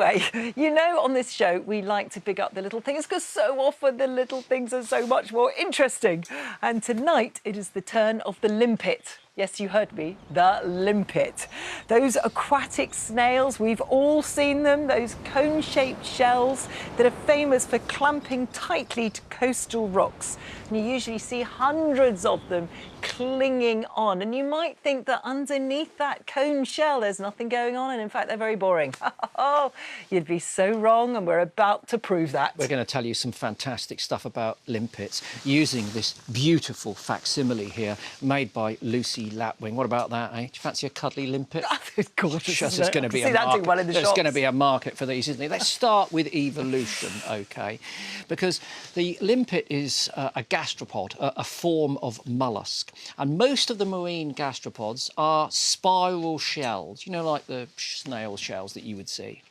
You know, on this show, we like to big up the little things because so often the little things are so much more interesting. And tonight, it is the turn of the limpet. Yes, you heard me, the limpet. Those aquatic snails, we've all seen them, those cone-shaped shells that are famous for clamping tightly to coastal rocks. And you usually see hundreds of them clinging on. And you might think that underneath that cone shell, there's nothing going on. And in fact, they're very boring. Oh, you'd be so wrong. And we're about to prove that. We're going to tell you some fantastic stuff about limpets using this beautiful facsimile here made by Lucy Lapwing. What about that, eh? Do you fancy a cuddly limpet? It's gorgeous, isn't There's it? going to be a that doing well in the There's shops. going to be a market for these, isn't there? Let's start with evolution, OK? Because the limpet is a gastropod, a form of mollusk. And most of the marine gastropods are spiral shells, you know, like the snail shells that you would see.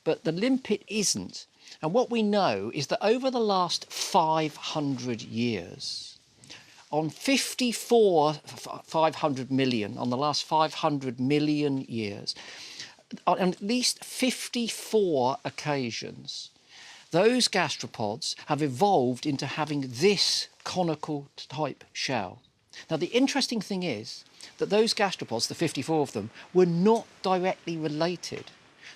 But the limpet isn't. And what we know is that over the last 500 years, on 500 million, on the last 500 million years, on at least 54 occasions, those gastropods have evolved into having this conical type shell. Now, the interesting thing is that those gastropods, the 54 of them, were not directly related.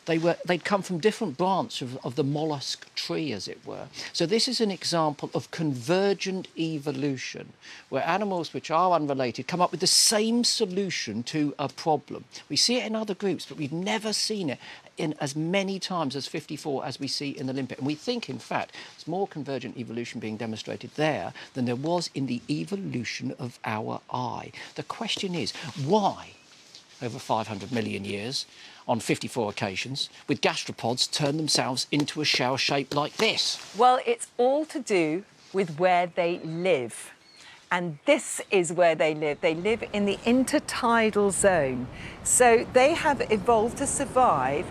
They'd come from different branches of the mollusk tree, as it were. So this is an example of convergent evolution, where animals which are unrelated come up with the same solution to a problem. We see it in other groups, but we've never seen it in as many times as 54 as we see in the limpet. And we think, in fact, there's more convergent evolution being demonstrated there than there was in the evolution of our eye. The question is, why, over 500 million years, on 54 occasions, would gastropods turn themselves into a shell shaped like this? Well, it's all to do with where they live. And this is where they live. They live in the intertidal zone. So they have evolved to survive.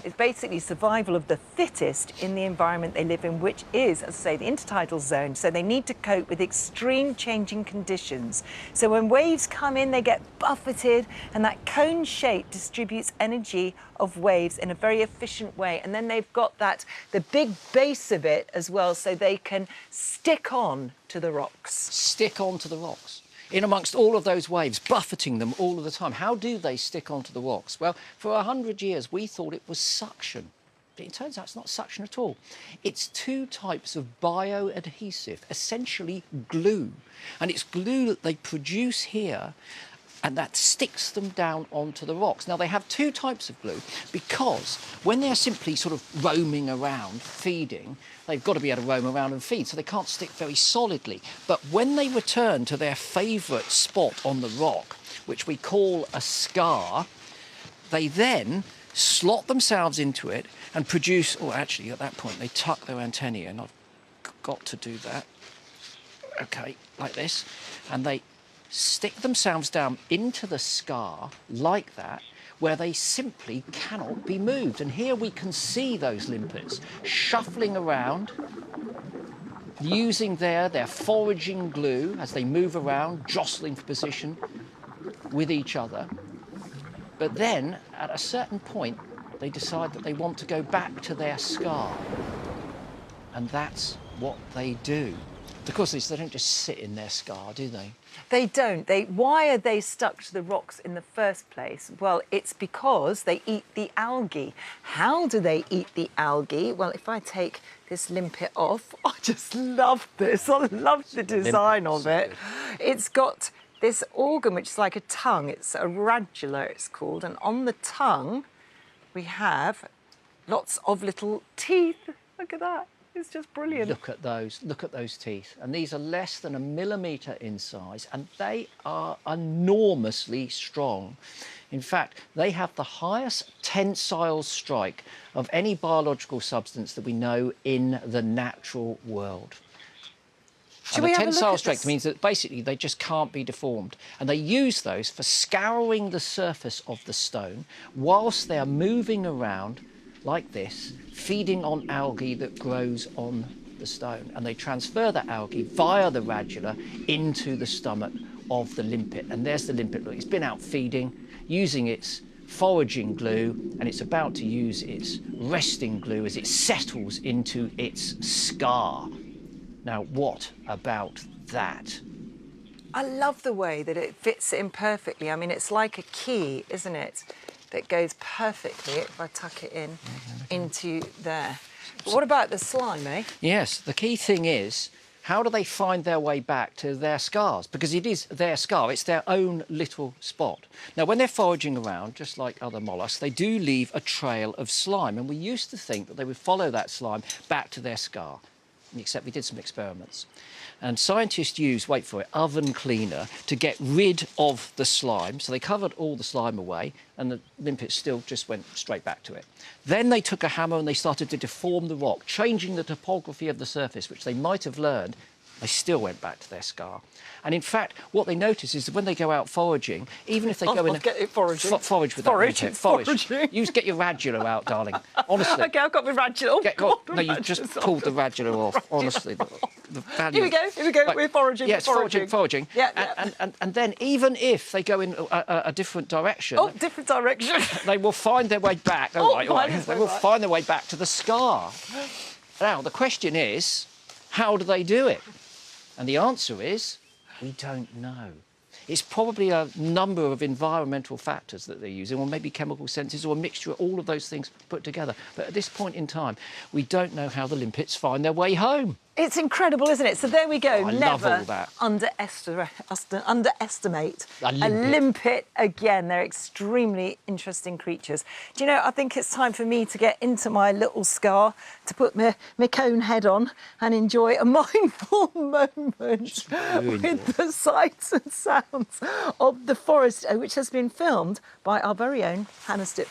It's basically survival of the fittest in the environment they live in, which is, as I say, the intertidal zone. So they need to cope with extreme changing conditions. So when waves come in, they get buffeted, and that cone shape distributes energy of waves in a very efficient way. And then they've got the big base of it as well, so they can stick on to the rocks. Stick on to the rocks. In amongst all of those waves, buffeting them all of the time. How do they stick onto the rocks? Well, for 100 years, we thought it was suction. But it turns out it's not suction at all. It's two types of bioadhesive, essentially glue. And it's glue that they produce here, and that sticks them down onto the rocks. Now, they have two types of glue because when they're simply sort of roaming around, feeding, they've got to be able to roam around and feed, so they can't stick very solidly. But when they return to their favourite spot on the rock, which we call a scar, they then slot themselves into it and produce, or actually at that point, they tuck their antennae in. I've got to do that. OK, like this. And they stick themselves down into the scar like that, where they simply cannot be moved. And here we can see those limpets shuffling around, using their foraging glue as they move around, jostling for position with each other. But then, at a certain point, they decide that they want to go back to their scar. And that's what they do. Of course, they don't just sit in their scar, do they? They don't. Why are they stuck to the rocks in the first place? Well, it's because they eat the algae. How do they eat the algae? Well, if I take this limpet off, I just love this. I love the design of it. It's got this organ, which is like a tongue. It's a radula, it's called. And on the tongue, we have lots of little teeth. Look at that. It's just brilliant. Look at those teeth. And these are less than 1 millimetre in size, and they are enormously strong. In fact, they have the highest tensile strike of any biological substance that we know in the natural world. And the tensile strength means that basically they just can't be deformed. And they use those for scouring the surface of the stone whilst they're moving around like this, feeding on algae that grows on the stone. And they transfer that algae via the radula into the stomach of the limpet. And there's the limpet. Look, it's been out feeding, using its foraging glue, and it's about to use its resting glue as it settles into its scar. Now, what about that? I love the way that it fits in perfectly. I mean, it's like a key, isn't it? That goes perfectly if I tuck it in into there. But what about the slime, eh? Yes, the key thing is, how do they find their way back to their scars? Because it is their scar, it's their own little spot. Now, when they're foraging around, just like other mollusks, they do leave a trail of slime, and we used to think that they would follow that slime back to their scar, except we did some experiments. And scientists used, wait for it, oven cleaner to get rid of the slime. So they covered all the slime away, and the limpets still just went straight back to it. Then they took a hammer and they started to deform the rock, changing the topography of the surface, which they might have learned. They still went back to their scar. And in fact, what they notice is that when they go out foraging, even if they go in... Get it foraging. Forage with Forage, that. Forage. foraging. Get your radula out, darling. Honestly. OK, I've got my radula. Oh, God, no, you've just pulled the radula off, honestly. The value. Here we go, Right. we're foraging. Yes, foraging. Yeah. And then even if they go in a different direction... Oh, different direction. They will find their way back. Oh, All right. They will find their way back to the scar. Now, the question is, how do they do it? And the answer is, we don't know. It's probably a number of environmental factors that they're using, or maybe chemical senses, or a mixture of all of those things put together. But at this point in time, we don't know how the limpets find their way home. It's incredible, isn't it? So there we go. Oh, I love Never all that. underestimate A a limpet. limpet again. They're extremely interesting creatures. Do you know, I think it's time for me to get into my little scar, to put my cone head on and enjoy a mindful moment with the sights and sounds of the forest, which has been filmed by our very own Hannah Stitford.